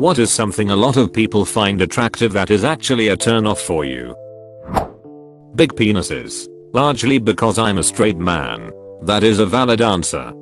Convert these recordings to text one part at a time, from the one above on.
What is something a lot of people find attractive that is actually a turn off for you? Big penises. Largely because I'm a straight man. That is a valid answer.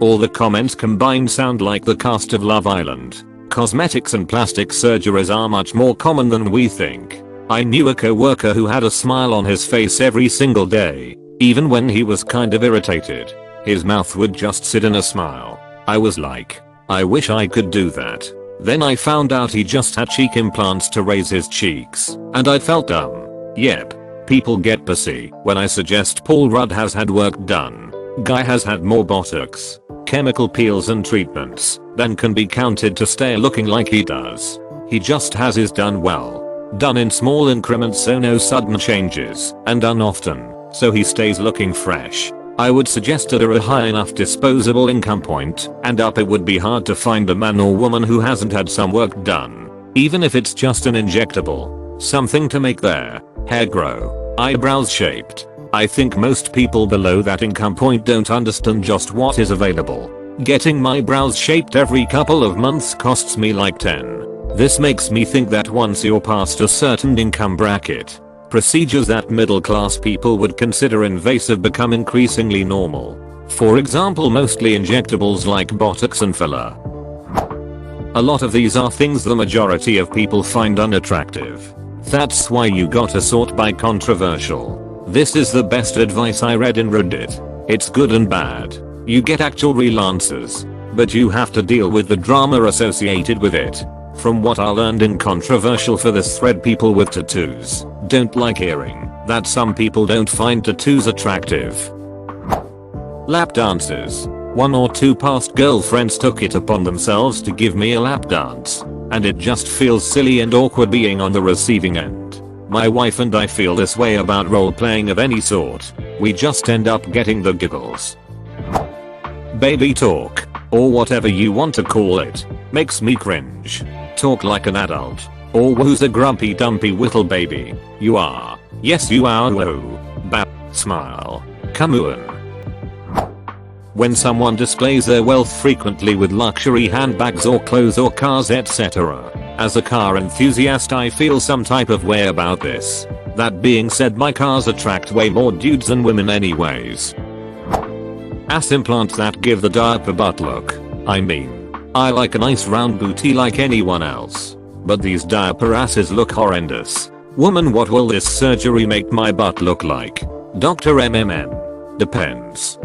All the comments combined sound like the cast of Love Island. Cosmetics and plastic surgeries are much more common than we think. I knew a co-worker who had a smile on his face every single day. Even when he was kind of irritated, his mouth would just sit in a smile. I was like, I wish I could do that. Then I found out he just had cheek implants to raise his cheeks, and I felt dumb. Yep. People get pussy when I suggest Paul Rudd has had work done. Guy has had more botox, chemical peels and treatments than can be counted to stay looking like he does. He just has his done well. Done in small increments, so no sudden changes, and done often, so he stays looking fresh. I would suggest at a high enough disposable income point and up it would be hard to find a man or woman who hasn't had some work done. Even if it's just an injectable. Something to make their hair grow, eyebrows shaped. I think most people below that income point don't understand just what is available. Getting my brows shaped every couple of months costs me like 10. This makes me think that once you're past a certain income bracket, procedures that middle class people would consider invasive become increasingly normal. For example, mostly injectables like botox and filler. A lot of these are things the majority of people find unattractive. That's why you gotta sort by controversial. This is the best advice I read in Reddit. It's good and bad. You get actual real answers, but you have to deal with the drama associated with it. From what I learned in controversial for this thread, people with tattoos don't like hearing that some people don't find tattoos attractive. Lap dances. 1 or 2 past girlfriends took it upon themselves to give me a lap dance, and it just feels silly and awkward being on the receiving end. My wife and I feel this way about role playing of any sort. We just end up getting the giggles. Baby talk, or whatever you want to call it, makes me cringe. Talk like an adult. Or who's a grumpy dumpy little baby? You are. Yes you are. Whoa. Smile. Come on. When someone displays their wealth frequently with luxury handbags or clothes or cars etc. As a car enthusiast I feel some type of way about this. That being said, my cars attract way more dudes than women anyways. Ass implants that give the diaper butt look. I mean, I like a nice round booty like anyone else. But these diaper asses look horrendous. Woman, what will this surgery make my butt look like? Dr. MMM. Depends.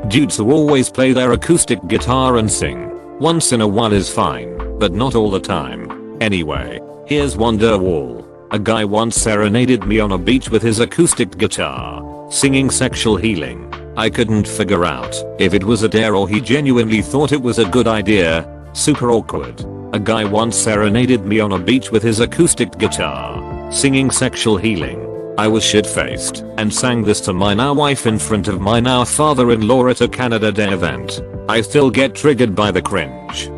Dudes who always play their acoustic guitar and sing. Once in a while is fine, but not all the time. Anyway, here's Wonderwall. A guy once serenaded me on a beach with his acoustic guitar, singing Sexual Healing. I couldn't figure out if it was a dare or he genuinely thought it was a good idea. Super awkward. A guy once serenaded me on a beach with his acoustic guitar, singing Sexual Healing. I was shit-faced and sang this to my now wife in front of my now father-in-law at a Canada Day event. I still get triggered by the cringe.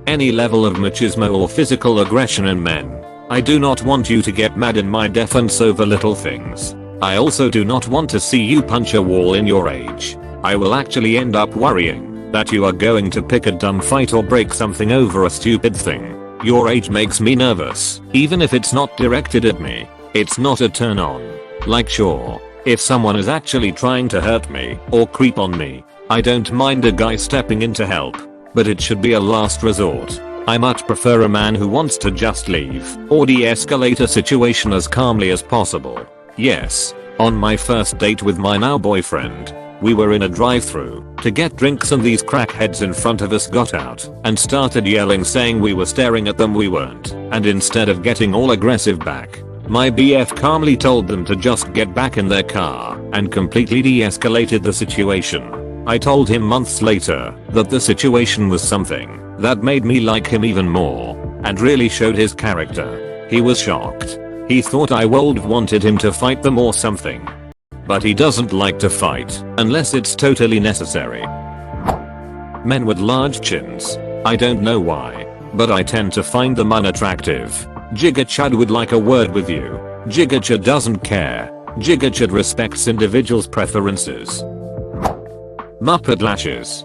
Any level of machismo or physical aggression in men. I do not want you to get mad in my defense over little things. I also do not want to see you punch a wall in your age. I will actually end up worrying that you are going to pick a dumb fight or break something over a stupid thing. Your age makes me nervous, even if it's not directed at me. It's not a turn on. Like sure, if someone is actually trying to hurt me or creep on me, I don't mind a guy stepping in to help, but it should be a last resort. I much prefer a man who wants to just leave or de-escalate a situation as calmly as possible. Yes, on my first date with my now boyfriend, we were in a drive-thru to get drinks and these crackheads in front of us got out and started yelling saying we were staring at them. We weren't, and instead of getting all aggressive back, my BF calmly told them to just get back in their car and completely de-escalated the situation. I told him months later that the situation was something that made me like him even more and really showed his character. He was shocked. He thought I wanted him to fight them or something. But he doesn't like to fight unless it's totally necessary. Men with large chins. I don't know why, but I tend to find them unattractive. Jigga Chud would like a word with you. Jigga Chud doesn't care. Jigga Chud respects individuals' preferences. Muppet lashes.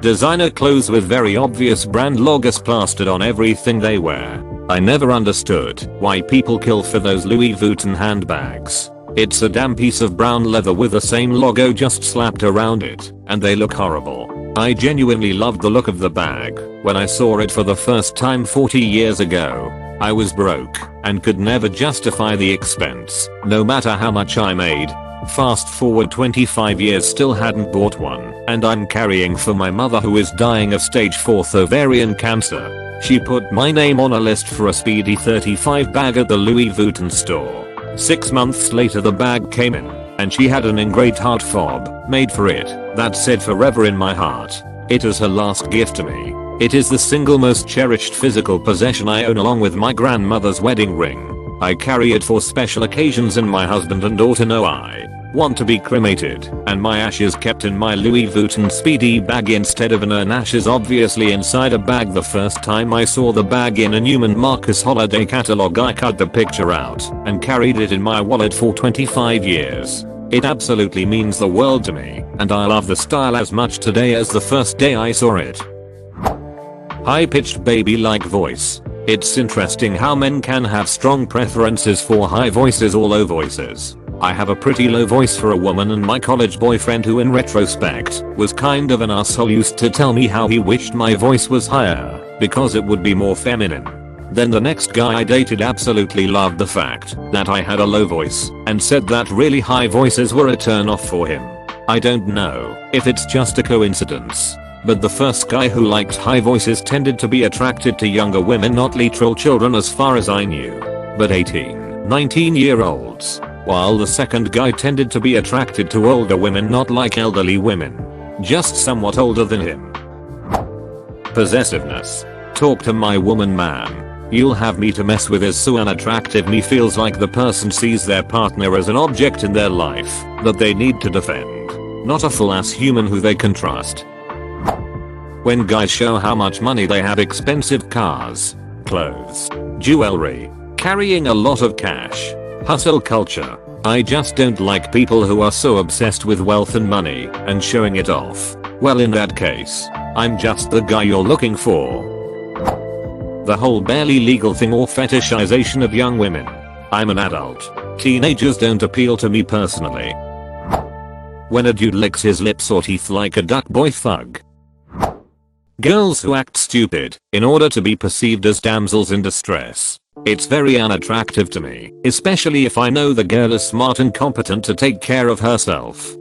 Designer clothes with very obvious brand logos plastered on everything they wear. I never understood why people kill for those Louis Vuitton handbags. It's a damn piece of brown leather with the same logo just slapped around it, and they look horrible. I genuinely loved the look of the bag when I saw it for the first time 40 years ago. I was broke and could never justify the expense, no matter how much I made. Fast forward 25 years, still hadn't bought one, and I'm carrying for my mother who is dying of stage 4 ovarian cancer. She put my name on a list for a speedy 35 bag at the Louis Vuitton store. 6 months later the bag came in, and she had an engraved heart fob made for it that said forever in my heart. It is her last gift to me. It is the single most cherished physical possession I own, along with my grandmother's wedding ring. I carry it for special occasions, and my husband and daughter know I want to be cremated, and my ashes kept in my Louis Vuitton speedy bag instead of an urn. Ashes obviously inside a bag. The first time I saw the bag in a Neiman Marcus holiday catalog, I cut the picture out and carried it in my wallet for 25 years. It absolutely means the world to me, and I love the style as much today as the first day I saw it. High-pitched baby-like voice. It's interesting how men can have strong preferences for high voices or low voices. I have a pretty low voice for a woman, and my college boyfriend, who in retrospect was kind of an asshole, used to tell me how he wished my voice was higher because it would be more feminine. Then the next guy I dated absolutely loved the fact that I had a low voice and said that really high voices were a turn off for him. I don't know if it's just a coincidence, but the first guy who liked high voices tended to be attracted to younger women, not literal children as far as I knew, but 18, 19-year-olds. While the second guy tended to be attracted to older women, not like elderly women, just somewhat older than him. Possessiveness. Talk to my woman, man. You'll have me to mess with is so unattractive. Me feels like the person sees their partner as an object in their life that they need to defend, not a full-ass human who they can trust. When guys show how much money they have, expensive cars, clothes, jewelry, carrying a lot of cash, hustle culture. I just don't like people who are so obsessed with wealth and money and showing it off. Well, in that case, I'm just the guy you're looking for. The whole barely legal thing or fetishization of young women. I'm an adult. Teenagers don't appeal to me personally. When a dude licks his lips or teeth like a duck boy thug. Girls who act stupid in order to be perceived as damsels in distress. It's very unattractive to me, especially if I know the girl is smart and competent to take care of herself.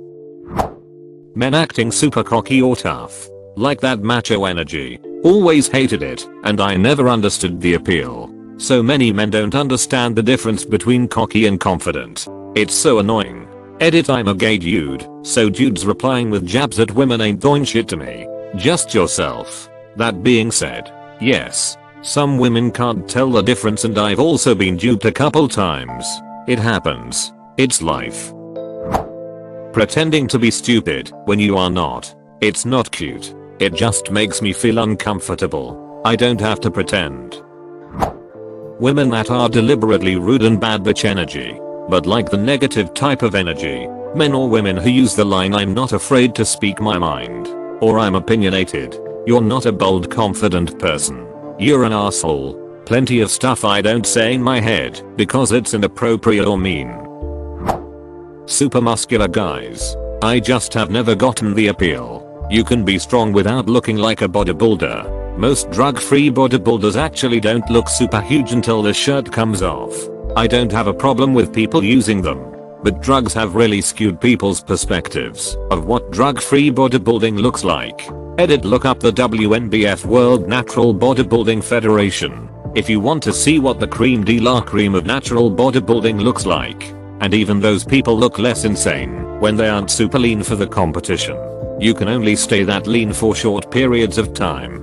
Men acting super cocky or tough, like that macho energy. Always hated it, and I never understood the appeal. So many men don't understand the difference between cocky and confident. It's so annoying. Edit, I'm a gay dude, so dudes replying with jabs at women ain't doing shit to me. Just yourself. That being said, yes, some women can't tell the difference, and I've also been duped a couple times. It happens. It's life. Pretending to be stupid when you are not. It's not cute. It just makes me feel uncomfortable. I don't have to pretend. Women that are deliberately rude and bad bitch energy, but like the negative type of energy. Men or women who use the line, I'm not afraid to speak my mind, or I'm opinionated. You're not a bold, confident person. You're an asshole. Plenty of stuff I don't say in my head because it's inappropriate or mean. Super muscular guys. I just have never gotten the appeal. You can be strong without looking like a bodybuilder. Most drug-free bodybuilders actually don't look super huge until the shirt comes off. I don't have a problem with people using them, but drugs have really skewed people's perspectives of what drug-free bodybuilding looks like. Edit, look up the WNBF, World Natural Bodybuilding Federation, if you want to see what the cream de la cream of natural bodybuilding looks like. And even those people look less insane when they aren't super lean for the competition. You can only stay that lean for short periods of time.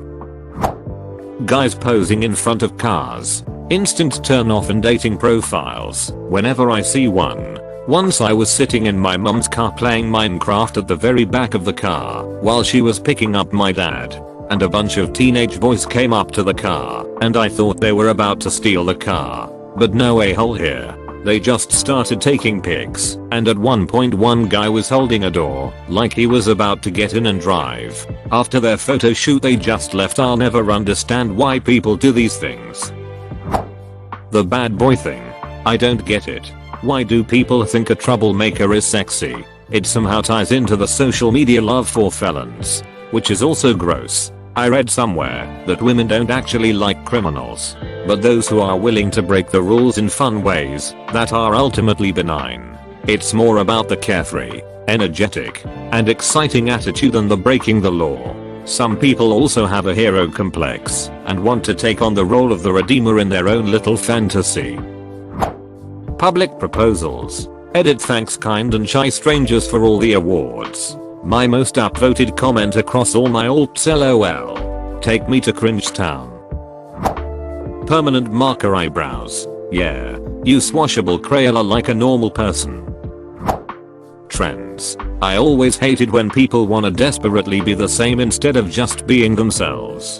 Guys posing in front of cars. Instant turn off in dating profiles whenever I see one. Once I was sitting in my mum's car playing Minecraft at the very back of the car while she was picking up my dad, and a bunch of teenage boys came up to the car, and I thought they were about to steal the car. But no a-hole here. They just started taking pics, and at one point one guy was holding a door, like he was about to get in and drive. After their photo shoot they just left. I'll never understand why people do these things. The bad boy thing. I don't get it. Why do people think a troublemaker is sexy? It somehow ties into the social media love for felons, which is also gross. I read somewhere that women don't actually like criminals, but those who are willing to break the rules in fun ways that are ultimately benign. It's more about the carefree, energetic, and exciting attitude than the breaking the law. Some people also have a hero complex and want to take on the role of the redeemer in their own little fantasy. Public proposals. Edit. Thanks kind and shy strangers for all the awards. My most upvoted comment across all my alts, lol. Take me to cringe town. Permanent marker eyebrows. Yeah. Use washable Crayola like a normal person. Trends. I always hated when people wanna desperately be the same instead of just being themselves.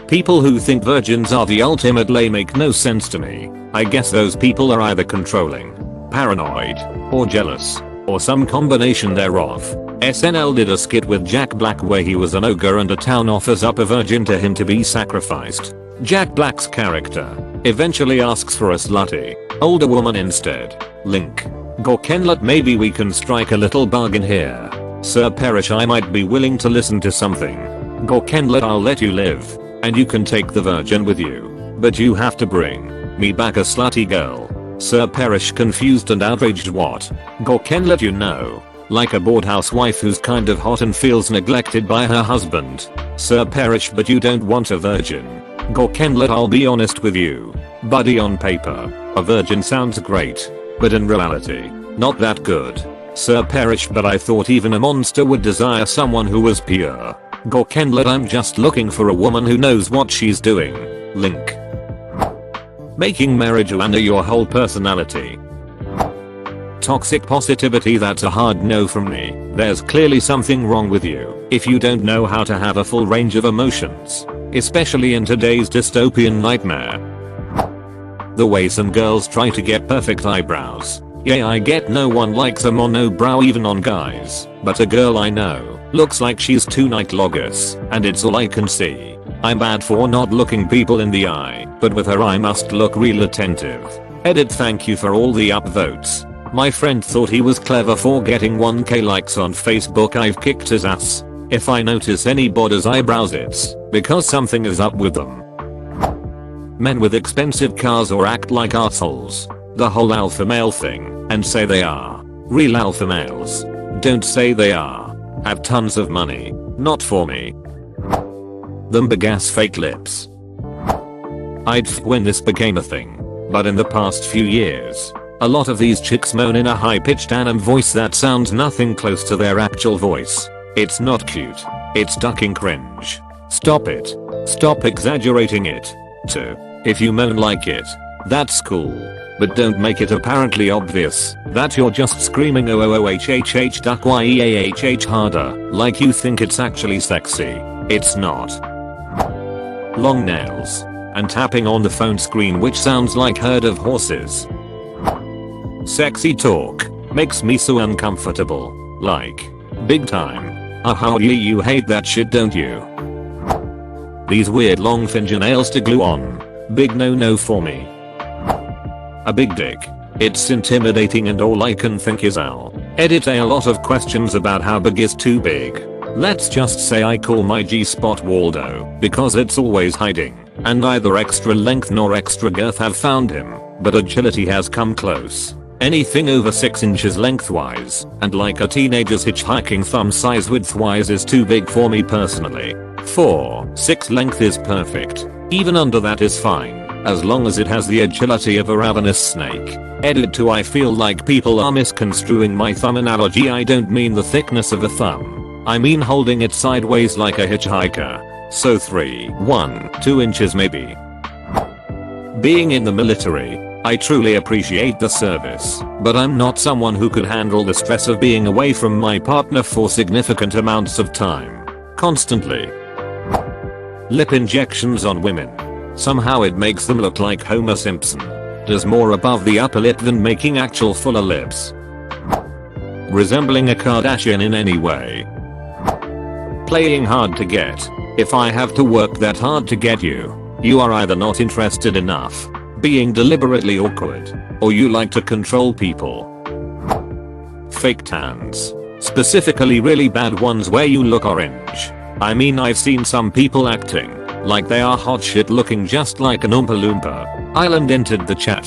People who think virgins are the ultimate lay make no sense to me. I guess those people are either controlling, paranoid, or jealous, or some combination thereof. SNL did a skit with Jack Black where he was an ogre and a town offers up a virgin to him to be sacrificed. Jack Black's character eventually asks for a slutty, older woman instead. Link. Gorkenlet. Maybe we can strike a little bargain here. Sir Perish, I might be willing to listen to something. Gorkenlet. I'll let you live, and you can take the virgin with you, but you have to bring me back a slutty girl. Sir Perish, confused and outraged. What? Gorkenlet. You know, like a bored housewife who's kind of hot and feels neglected by her husband. Sir Perish, but you don't want a virgin. Gorkenlet. I'll be honest with you, buddy, on paper, a virgin sounds great, but in reality, not that good. Sir Perish, but I thought even a monster would desire someone who was pure. Gorkenlet. I'm just looking for a woman who knows what she's doing. Link. Making marijuana your whole personality. Toxic positivity. That's a hard no from me. There's clearly something wrong with you if you don't know how to have a full range of emotions, especially in today's dystopian nightmare. The way some girls try to get perfect eyebrows. Yeah, I get no one likes a monobrow even on guys, but a girl I know looks like she's too nightlogous, and it's all I can see. I'm bad for not looking people in the eye, but with her I must look real attentive. Edit. Thank you for all the upvotes. My friend thought he was clever for getting 1k likes on Facebook. I've kicked his ass. If I notice anybody's eyebrows, it's because something is up with them. Men with expensive cars or act like arseholes. The whole alpha male thing, and say they are. Real alpha males don't say they are. Have tons of money. Not for me. Them big ass fake lips. I'd when this became a thing, but in the past few years, a lot of these chicks moan in a high-pitched anime voice that sounds nothing close to their actual voice. It's not cute. It's ducking cringe. Stop it. Stop exaggerating it. 2. If you moan like it, that's cool, but don't make it apparently obvious that you're just screaming OOOHHH duck YEAHH harder, like you think it's actually sexy. It's not. Long nails and tapping on the phone screen, which sounds like herd of horses. Sexy talk makes me so uncomfortable, like big time. How you hate that shit, don't you? These weird long fingernails to glue on. Big no for me. A big dick. It's intimidating and all I can think is ow. Edit. A lot of questions about how big is too big. Let's just say I call my G-spot Waldo because it's always hiding, and neither extra length nor extra girth have found him, but agility has come close. Anything over 6 inches lengthwise and like a teenager's hitchhiking thumb size widthwise is too big for me personally. 4-6 length is perfect. Even under that is fine, as long as it has the agility of a ravenous snake. Edit. 2. I feel like people are misconstruing my thumb analogy. I don't mean the thickness of a thumb. I mean holding it sideways like a hitchhiker. So 1-2 inches maybe. Being in the military, I truly appreciate the service, but I'm not someone who could handle the stress of being away from my partner for significant amounts of time. Constantly. Lip injections on women. Somehow it makes them look like Homer Simpson. Does more above the upper lip than making actual fuller lips. Resembling a Kardashian in any way. Playing hard to get. If I have to work that hard to get you, you are either not interested enough, being deliberately awkward, or you like to control people. Fake tans. Specifically really bad ones where you look orange. I mean, I've seen some people acting like they are hot shit looking just like an Oompa Loompa. Island entered the chat.